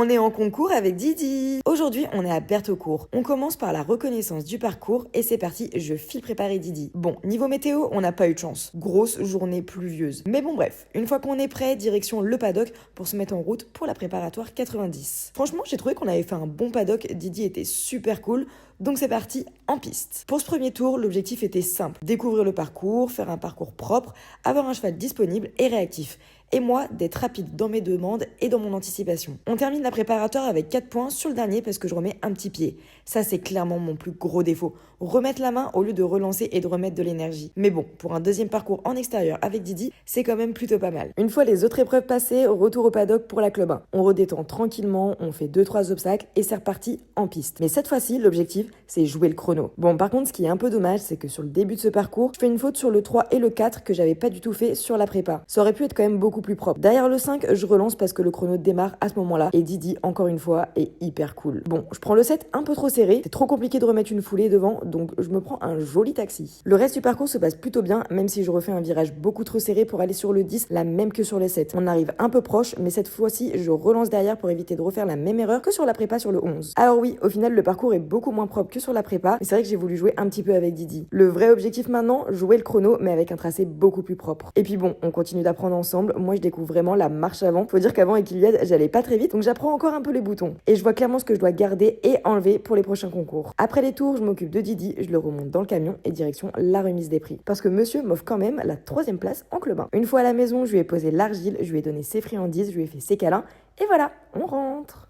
On est en concours avec Didi. Aujourd'hui, on est à Bertaucourt. On commence par la reconnaissance du parcours et c'est parti, je file préparer Didi. Bon, niveau météo, on n'a pas eu de chance. Grosse journée pluvieuse. Mais bon bref, une fois qu'on est prêt, direction le paddock pour se mettre en route pour la préparatoire 90. Franchement, j'ai trouvé qu'on avait fait un bon paddock, Didi était super cool. Donc c'est parti en piste. Pour ce premier tour, l'objectif était simple. Découvrir le parcours, faire un parcours propre, avoir un cheval disponible et réactif. Et moi, d'être rapide dans mes demandes et dans mon anticipation. On termine la préparatoire avec 4 points sur le dernier parce que je remets un petit pied. Ça, c'est clairement mon plus gros défaut. Remettre la main au lieu de relancer et de remettre de l'énergie. Mais bon, pour un deuxième parcours en extérieur avec Didi, c'est quand même plutôt pas mal. Une fois les autres épreuves passées, retour au paddock pour la club 1. On redétend tranquillement, on fait 2-3 obstacles et c'est reparti en piste. Mais cette fois-ci, l'objectif, c'est jouer le chrono. Bon, par contre, ce qui est un peu dommage, c'est que sur le début de ce parcours, je fais une faute sur le 3 et le 4 que j'avais pas du tout fait sur la prépa. Ça aurait pu être quand même beaucoup plus propre. Derrière le 5, je relance parce que le chrono démarre à ce moment-là et Didi, encore une fois, est hyper cool. Bon, je prends le 7 un peu trop serré, c'est trop compliqué de remettre une foulée devant, donc je me prends un joli taxi. Le reste du parcours se passe plutôt bien, même si je refais un virage beaucoup trop serré pour aller sur le 10, la même que sur le 7. On arrive un peu proche, mais cette fois-ci, je relance derrière pour éviter de refaire la même erreur que sur la prépa sur le 11. Alors oui, au final, le parcours est beaucoup moins propre que sur la prépa, mais c'est vrai que j'ai voulu jouer un petit peu avec Didi. Le vrai objectif maintenant, jouer le chrono, mais avec un tracé beaucoup plus propre. Et puis bon, on continue d'apprendre ensemble. Moi, je découvre vraiment la marche avant. Faut dire qu'avant avec Iliad, j'allais pas très vite, donc j'apprends encore un peu les boutons. Et je vois clairement ce que je dois garder et enlever pour les prochains concours. Après les tours, je m'occupe de Didi, je le remonte dans le camion et direction la remise des prix. Parce que monsieur m'offre quand même la 3e place en club 1. Une fois à la maison, je lui ai posé l'argile, je lui ai donné ses friandises, je lui ai fait ses câlins, et voilà, on rentre.